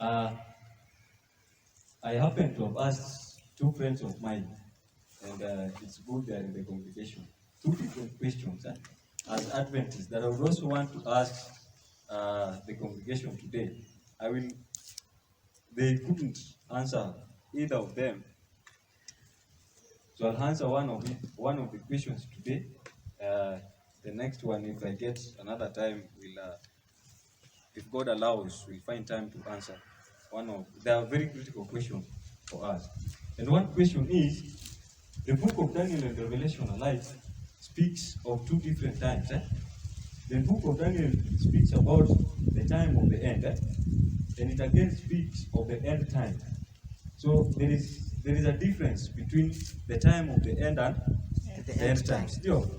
Uh, I happen to have asked two friends of mine, and it's good they are in the congregation, two different questions as Adventists that I would also want to ask the congregation today. They couldn't answer either of them, so I'll answer one of the questions today. The next one, if I get another time, if God allows, we'll find time to answer. They are very critical questions for us. And one question is, the book of Daniel and Revelation alike speaks of two different times. The book of Daniel speaks about the time of the end, and it again speaks of the end time. So there is a difference between the time of the end and the end time. Still.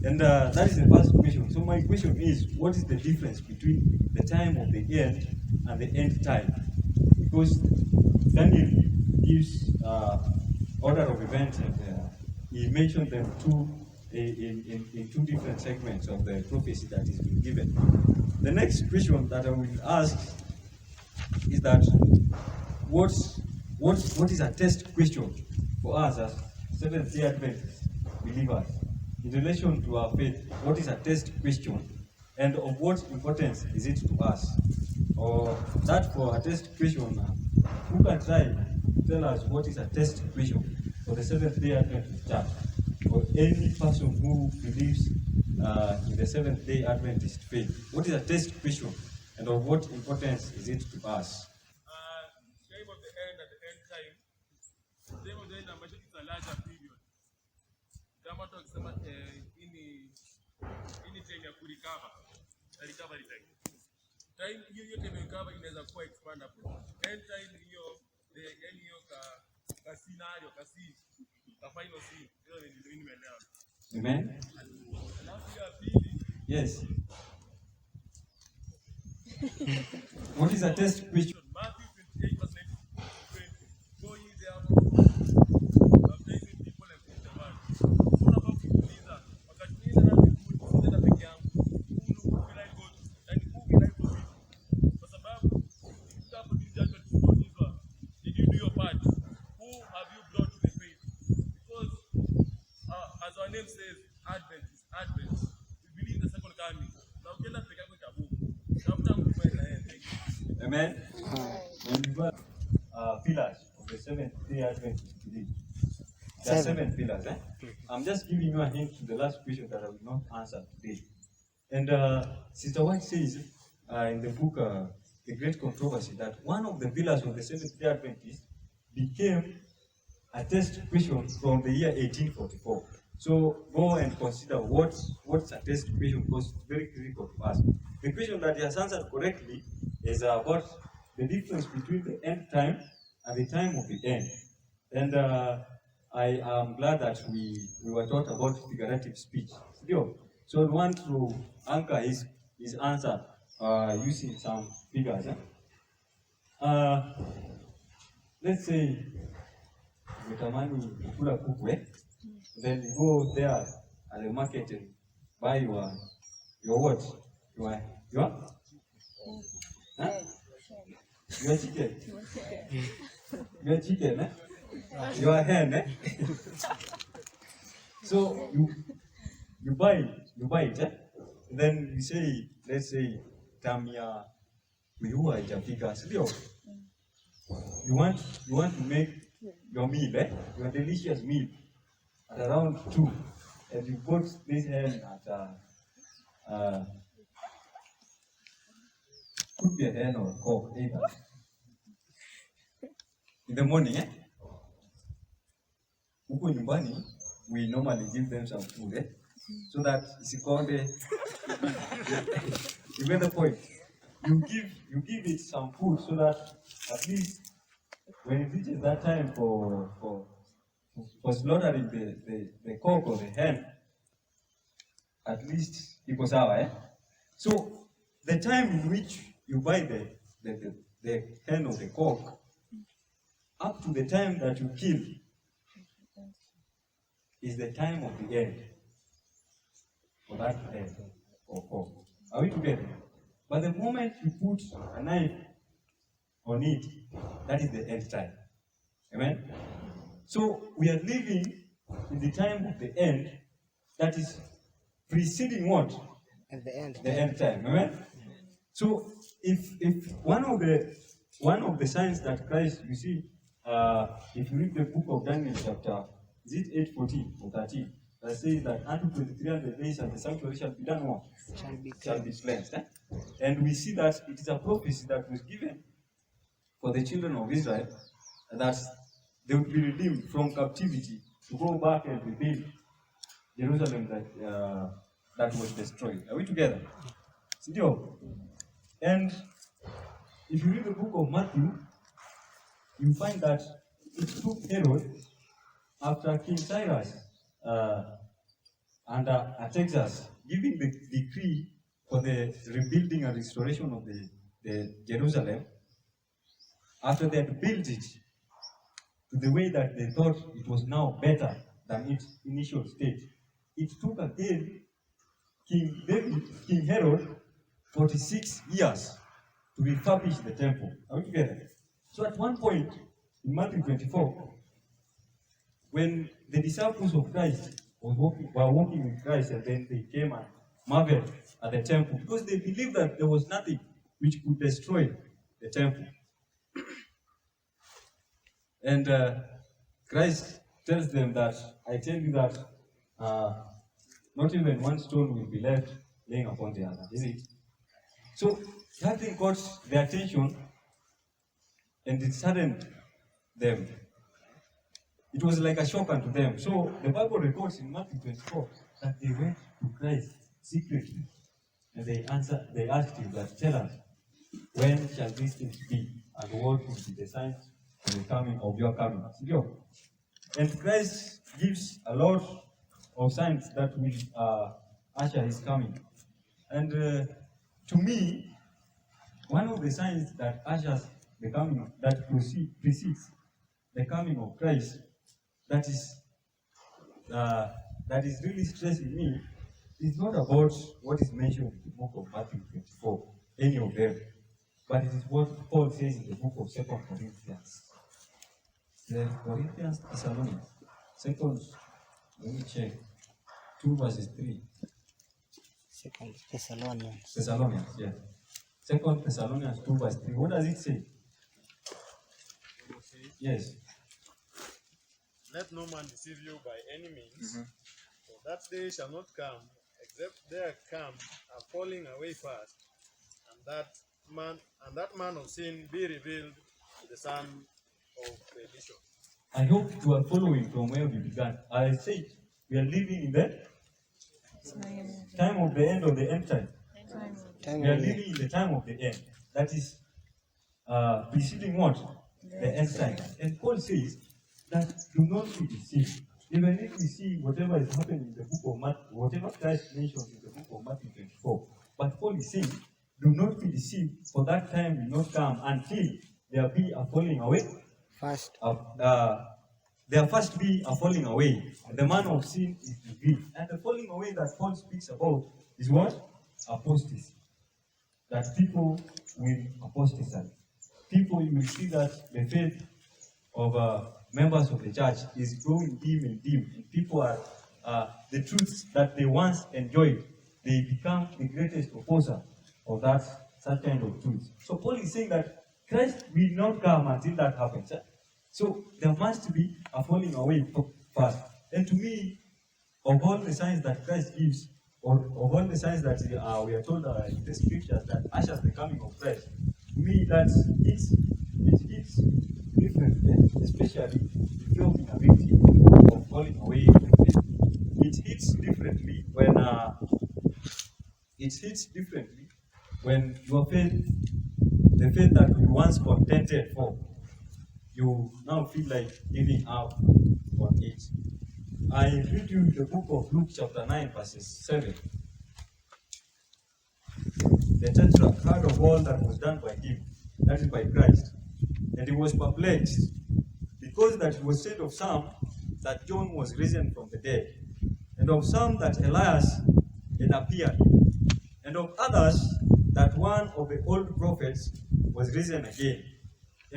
And that is the first question. So my question is, what is the difference between the time of the end and the end time? Because Daniel gives order of events, and he mentioned them in two different segments of the prophecy that is being given. The next question that I will ask is that what is a test question for us as Seventh-day Adventist believers in relation to our faith? What is a test question, and of what importance is it to us? Or that for a test question, who can try to tell us what is a test question for the Seventh-day Adventist Church, or any person who believes in the Seventh-day Adventist faith? What is a test question, and of what importance is it to us? Time of the end at the end time. Time of the end ambacho it's a larger period. Kama tukisema ini time ya kurecover. Recovery time. Time hiyo time recover inaweza kuwa expandable. End time hiyo ka scenario ka scene. Ka final scene. Hiyo ndio nimeelewa. Amen. Alafu ya pili. Yes. What is a test question? Matthew 28:20. Go ye therefore, baptizing people and preach the word. Kuna kwa kuuliza, wakati mimi na mimi sina peke yangu. Who will I go to? And who will I go with? Kwa sababu kitabu kilichoitwa tunaulizwa, did you do your part? Who have you brought to the faith? Because as our name says, Advent is Advent. We believe the second coming. Na ukienda peke yako itabuku. Tafuta mtu mwenda yeye. Amen. When we got pillars of the Seventh-day Adventist belief. There are 7 pillars. I'm just giving you a hint to the last question that I will not answer today. And Sister White says in the book, The Great Controversy, that one of the pillars of the Seventh-day Adventist became a test question from the year 1844. So go and consider what's a test question, because it's very critical to us. The question that he has answered correctly is about the difference between the end time and the time of the end. And I am glad that we were taught about figurative speech. So I want to anchor his answer using some figures. Let's say umetamani kula kuku, then you go there at the market and buy your what? Your chicken. Your chicken, your hen, So you buy it, then you say, let's say, tamia kuiua haijafika, sio? You want to make your meal, your delicious meal at around 2, and you put this hen at could be a hen or a cock either. In the morning, huko nyumbani, we normally give them some food, so that isikonde. You get the point. You give it some food so that at least when it reaches that time for slaughtering the cock or the hen, at least iko sawa, So the time in which you buy the hen or the cock, up to the time that you kill, is the time of the end for that hen or cock. Are we together? But the moment you put a knife on it, that is the end time. Amen? So we are living in the time of the end that is preceding what? At the end. The end time. Amen? So if one of the signs that Christ, you see, if you read the book of Daniel chapter, is it 8:14 or 13? That says that unto 2300 days and the sanctuary shall be done what? Shall be cleansed. And we see that it is a prophecy that was given for the children of Israel that they would be redeemed from captivity to go back and rebuild Jerusalem that was destroyed. Are we together? Still. And if you read the book of Matthew, you find that it took Herod after King Cyrus and Artaxerxes giving the decree for the rebuilding and restoration of the Jerusalem. After they had built it to the way that they thought it was now better than its initial state, it took again King Herod 46 years to refurbish the temple. Are we together? So at one point in Matthew 24, when the disciples of Christ were walking with Christ, and then they came and marveled at the temple because they believed that there was nothing which could destroy the temple. And Christ tells them that, I tell you that not even one stone will be left laying upon the other, is it? So that thing caught their attention and it saddened them. It was like a shock unto them. So the Bible records in Matthew 24 that they went to Christ secretly and they asked him that, tell us, when shall these things be, and what will be the signs of the coming of your coming? And Christ gives a lot of signs that will usher his coming. And to me, one of the signs that ushers the coming, that precedes the coming of Christ, that is really stressing me, is not about what is mentioned in the book of Matthew 24, any of them, but it is what Paul says in the book of 2 Corinthians. The Corinthians, Thessalonians, let me check, 2 verses 3. 2 Thessalonians. Thessalonians, yeah. 2 Thessalonians 2 verse 3. What does it say? Yes. Let no man deceive you by any means, for that day shall not come, except there come a falling away fast, and that man of sin be revealed to the son of perdition. I hope you are following from where we began. I said we are living in the time of the end of the end time. We are living in the time of the end. That is preceding what? The end time. And Paul says that do not be deceived. Even if we see whatever is happening in the book of Matthew, whatever Christ mentions in the book of Matthew 24, but Paul is saying, do not be deceived, for that time will not come until there be a falling away. There first be a falling away. The man of sin is revealed. And the falling away that Paul speaks about is what? Apostasy. That people will apostatize. People, you will see that the faith of members of the church is growing dim and dim. And people are, the truths that they once enjoyed, they become the greatest opposer of such kind of truth. So Paul is saying that Christ will not come until that happens. So there must be a falling away first. And to me, of all the signs that Christ gives, or of all the signs that we are told in the scriptures that ushers the coming of Christ, to me that it hits differently, especially if you're being a victim of falling away. It hits differently when your faith, the faith that you once contended for, you now feel like giving up on it. I read you the book of Luke chapter 9 verses 7. The tetrarch heard of all that was done by him, that is by Christ, and he was perplexed, because that it was said of some that John was risen from the dead, and of some that Elias had appeared, and of others that one of the old prophets was risen again.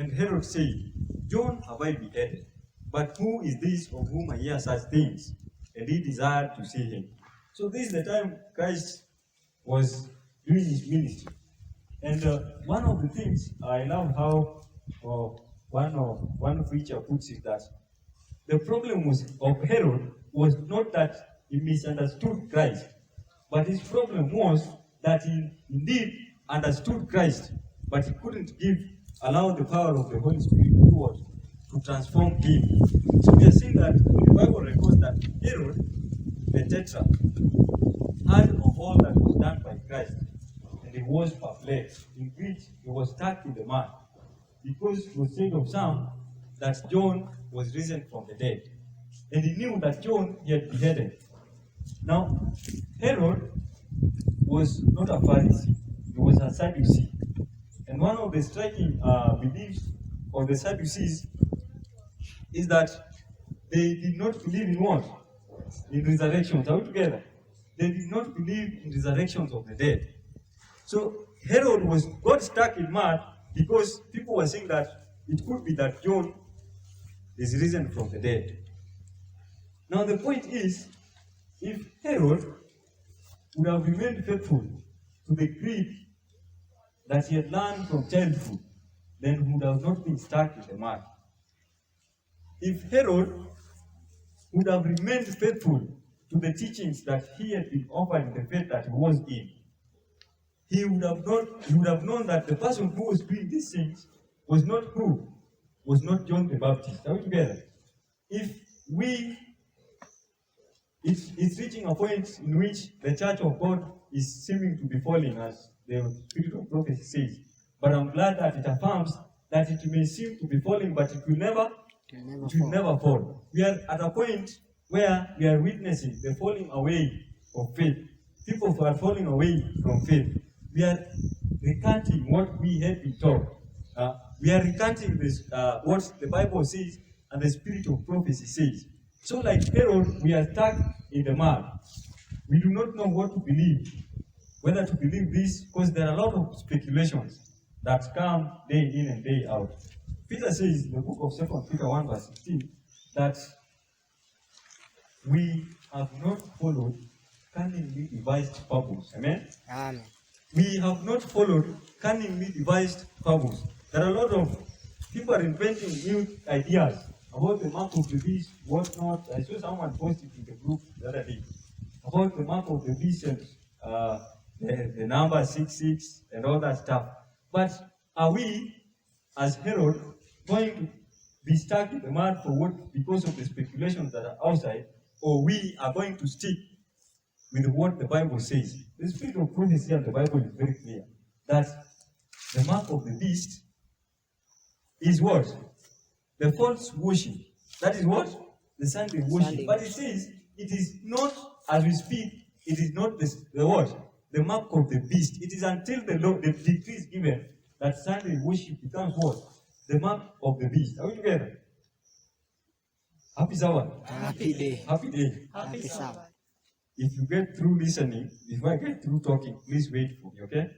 And Herod said, John have I beheaded, but who is this of whom I hear such things? And he desired to see him. So this is the time Christ was doing his ministry. And one of the things I love how one preacher puts it, that the problem of Herod was not that he misunderstood Christ, but his problem was that he indeed understood Christ, but he couldn't allow the power of the Holy Spirit to transform him. So we are seeing that the Bible records that Herod, the tetrarch, heard of all that was done by Christ, and he was perplexed, in which he was stuck in the mud, because it was said of some that John was risen from the dead, and he knew that John he had beheaded. Now, Herod was not a Pharisee, he was a Sadducee. And one of the striking beliefs of the Sadducees is that they did not believe in what? In resurrections. Are we together? They did not believe in resurrections of the dead. So Herod got stuck in mud because people were saying that it could be that John is risen from the dead. Now the point is, if Herod would have remained faithful to the creed that he had learned from childhood, then he would have not been stuck in the mud. If Herod would have remained faithful to the teachings that he had been offered in the faith that he was in, he would have known that the person who was doing these things was not who? Was not John the Baptist. Are we together? It's reaching a point in which the church of God is seeming to be falling, as the spirit of prophecy says. But I'm glad that it affirms that it may seem to be falling, but it will never fall. We are at a point where we are witnessing the falling away of faith. People who are falling away from faith. We are recanting what we had been taught. We are recanting this, what the Bible says and the spirit of prophecy says. So like Herod, we are stuck in the mud. We do not know what to believe, whether to believe this, because there are a lot of speculations that come day in and day out. Peter says in the book of 2 Peter 1 verse 16 that we have not followed cunningly devised fables. Amen? Amen. We have not followed cunningly devised fables. There are a lot of people are inventing new ideas about the mark of the beast, whatnot. I saw someone post it in the group the other day about the mark of the beast and the number 66 and all that stuff. But are we, as Herod, going to be stuck in the mud for what, because of the speculations that are outside, or we are going to stick with what the Bible says? The spirit of prophecy and the Bible is very clear that the mark of the beast is what? The false worship. That is what? The Sunday worship. But it says it is not, as we speak, it is not the what? The mark of the beast. It is until the decree is given that Sunday worship becomes what? The mark of the beast. Are we together? Happy Sabbath. Happy day. Happy day. Happy Sabbath. If you get through listening, before I get through talking, please wait for me, okay?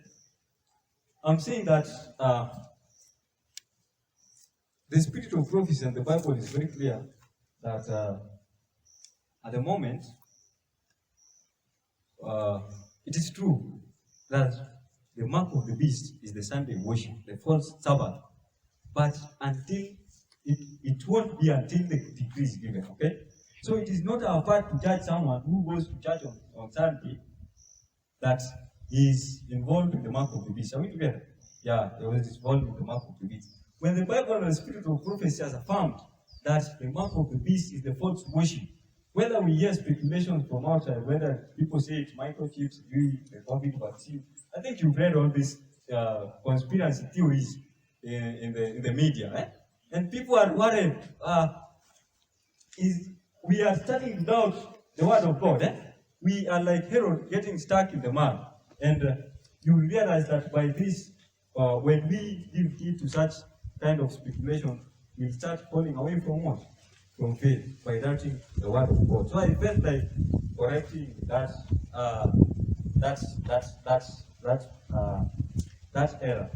I'm saying that the spirit of prophecy and the Bible is very clear that at the moment, it is true that the mark of the beast is the Sunday worship, the false Sabbath. But until it won't be until the decree is given, okay? So it is not our part to judge someone who goes to church on Sunday that he is involved in the mark of the beast. Are we together? Yeah, he was involved in the mark of the beast. When the Bible and the spirit of prophecy has affirmed that the mark of the beast is the false worship, whether we hear speculations from outside, whether people say it's microchips, the COVID vaccine, I think you've read all these conspiracy theories in the media, eh? And people are worried. We are starting to doubt the word of God. Eh? We are like Herod getting stuck in the mud. And you realize that by this, when we give heed to such kind of speculation, we start falling away from what? From faith, by doubting the word of God. So I felt like correcting that error.